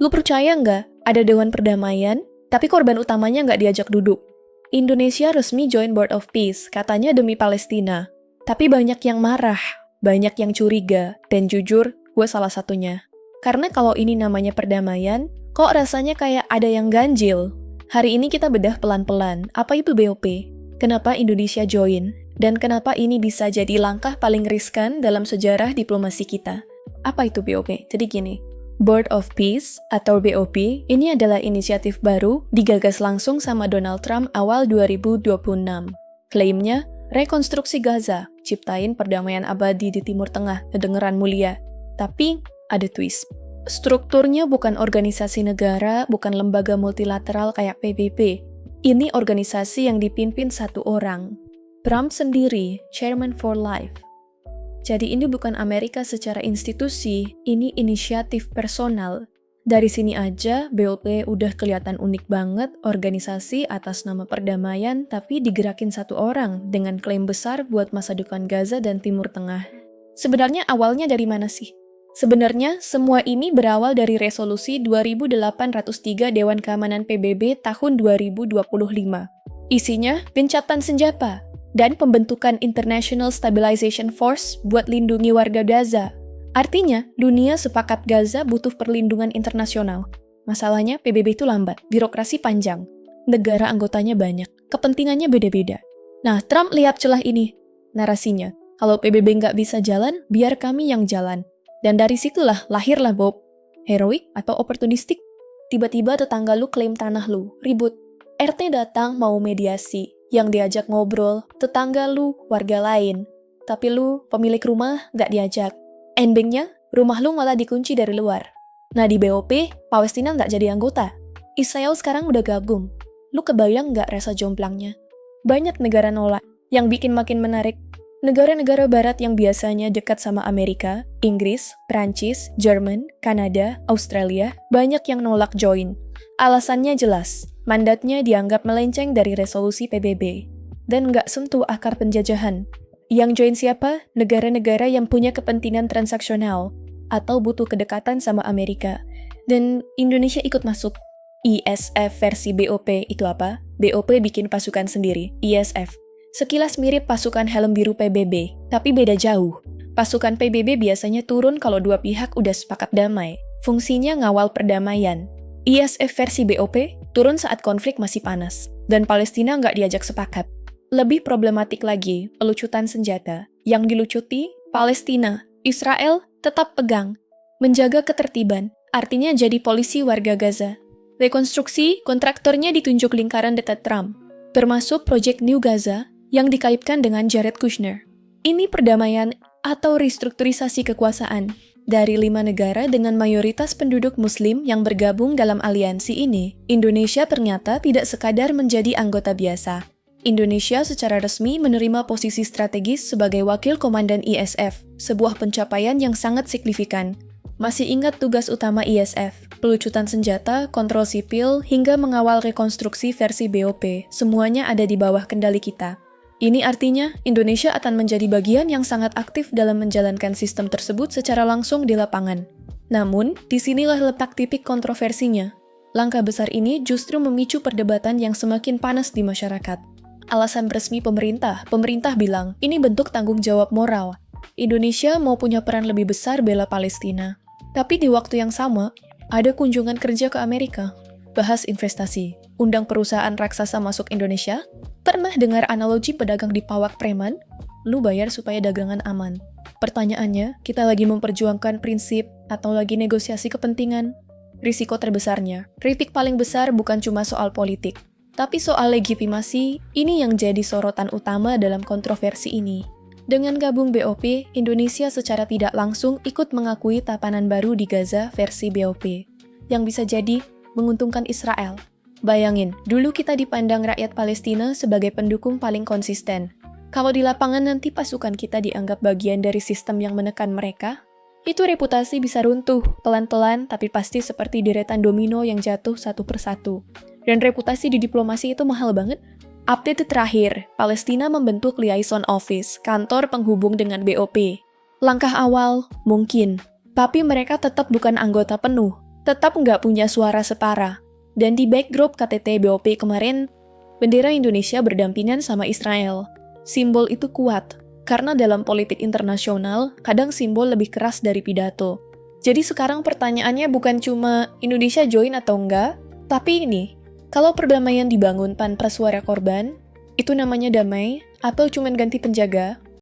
Lu percaya nggak ada Dewan Perdamaian, tapi korban utamanya nggak diajak duduk? Indonesia resmi join Board of Peace, katanya demi Palestina. Tapi banyak yang marah, banyak yang curiga, dan jujur, gue salah satunya. Karena kalau ini namanya perdamaian, kok rasanya kayak ada yang ganjil? Hari ini kita bedah pelan-pelan, apa itu BOP? Kenapa Indonesia join? Dan kenapa ini bisa jadi langkah paling riskan dalam sejarah diplomasi kita? Apa itu BOP? Jadi gini, Board of Peace atau BOP ini adalah inisiatif baru digagas langsung sama Donald Trump awal 2026. Klaimnya, rekonstruksi Gaza, ciptain perdamaian abadi di Timur Tengah, kedengeran mulia. Tapi, ada twist. Strukturnya bukan organisasi negara, bukan lembaga multilateral kayak PBB. Ini organisasi yang dipimpin satu orang. Trump sendiri, Chairman for Life. Jadi ini bukan Amerika secara institusi, ini inisiatif personal. Dari sini aja, BOP udah kelihatan unik banget, organisasi atas nama perdamaian, tapi digerakin satu orang dengan klaim besar buat masa depan Gaza dan Timur Tengah. Sebenarnya awalnya dari mana sih? Sebenarnya, semua ini berawal dari resolusi 2803 Dewan Keamanan PBB tahun 2025. Isinya, gencatan senjata, dan pembentukan International Stabilization Force buat lindungi warga Gaza. Artinya, dunia sepakat Gaza butuh perlindungan internasional. Masalahnya, PBB itu lambat, birokrasi panjang, negara anggotanya banyak, kepentingannya beda-beda. Nah, Trump lihat celah ini, narasinya. Kalau PBB nggak bisa jalan, biar kami yang jalan. Dan dari situlah lahirlah Bob. Heroik atau oportunistik? Tiba-tiba tetangga lu klaim tanah lu, ribut. RT datang mau mediasi. Yang diajak ngobrol, tetangga lu, warga lain. Tapi lu, pemilik rumah, nggak diajak. Endingnya, rumah lu malah dikunci dari luar. Nah di BOP, Palestina nggak jadi anggota. Israel sekarang udah gabung. Lu kebayang nggak rasa jomplangnya? Banyak negara nolak. Yang bikin makin menarik, negara-negara barat yang biasanya dekat sama Amerika, Inggris, Prancis, Jerman, Kanada, Australia, banyak yang nolak join. Alasannya jelas. Mandatnya dianggap melenceng dari resolusi PBB, dan nggak sentuh akar penjajahan. Yang join siapa? Negara-negara yang punya kepentingan transaksional, atau butuh kedekatan sama Amerika. Dan Indonesia ikut masuk. ISF versi BOP itu apa? BOP bikin pasukan sendiri, ISF. Sekilas mirip pasukan helm biru PBB, tapi beda jauh. Pasukan PBB biasanya turun kalau dua pihak udah sepakat damai. Fungsinya ngawal perdamaian. ISF versi BOP turun saat konflik masih panas, dan Palestina nggak diajak sepakat. Lebih problematik lagi, pelucutan senjata. Yang dilucuti, Palestina, Israel tetap pegang. Menjaga ketertiban, artinya jadi polisi warga Gaza. Rekonstruksi, kontraktornya ditunjuk lingkaran dekat Trump, termasuk proyek New Gaza yang dikaitkan dengan Jared Kushner. Ini perdamaian atau restrukturisasi kekuasaan. Dari 5 negara dengan mayoritas penduduk muslim yang bergabung dalam aliansi ini, Indonesia ternyata tidak sekadar menjadi anggota biasa. Indonesia secara resmi menerima posisi strategis sebagai wakil komandan ISF, sebuah pencapaian yang sangat signifikan. Masih ingat tugas utama ISF? Pelucutan senjata, kontrol sipil, hingga mengawal rekonstruksi versi BOP, semuanya ada di bawah kendali kita. Ini artinya, Indonesia akan menjadi bagian yang sangat aktif dalam menjalankan sistem tersebut secara langsung di lapangan. Namun, disinilah letak titik kontroversinya. Langkah besar ini justru memicu perdebatan yang semakin panas di masyarakat. Alasan resmi pemerintah bilang, ini bentuk tanggung jawab moral. Indonesia mau punya peran lebih besar bela Palestina. Tapi di waktu yang sama, ada kunjungan kerja ke Amerika. Bahas investasi, undang perusahaan raksasa masuk Indonesia. Pernah dengar analogi pedagang di pawak preman? Lu bayar supaya dagangan aman. Pertanyaannya, kita lagi memperjuangkan prinsip atau lagi negosiasi kepentingan? Risiko terbesarnya, kritik paling besar bukan cuma soal politik, tapi soal legitimasi, ini yang jadi sorotan utama dalam kontroversi ini. Dengan gabung BOP, Indonesia secara tidak langsung ikut mengakui tatanan baru di Gaza versi BOP, yang bisa jadi menguntungkan Israel. Bayangin, dulu kita dipandang rakyat Palestina sebagai pendukung paling konsisten. Kalau di lapangan nanti pasukan kita dianggap bagian dari sistem yang menekan mereka, itu reputasi bisa runtuh, pelan-pelan tapi pasti seperti deretan domino yang jatuh satu persatu. Dan reputasi di diplomasi itu mahal banget. Update terakhir, Palestina membentuk liaison office, kantor penghubung dengan BOP. Langkah awal, mungkin. Tapi mereka tetap bukan anggota penuh. tetap nggak punya suara setara. Dan di backdrop KTT BOP kemarin, bendera Indonesia berdampingan sama Israel. Simbol itu kuat, karena dalam politik internasional, kadang simbol lebih keras dari pidato. Jadi sekarang pertanyaannya bukan cuma Indonesia join atau enggak, tapi ini, kalau perdamaian dibangun tanpa suara korban, itu namanya damai atau cuma ganti penjaga?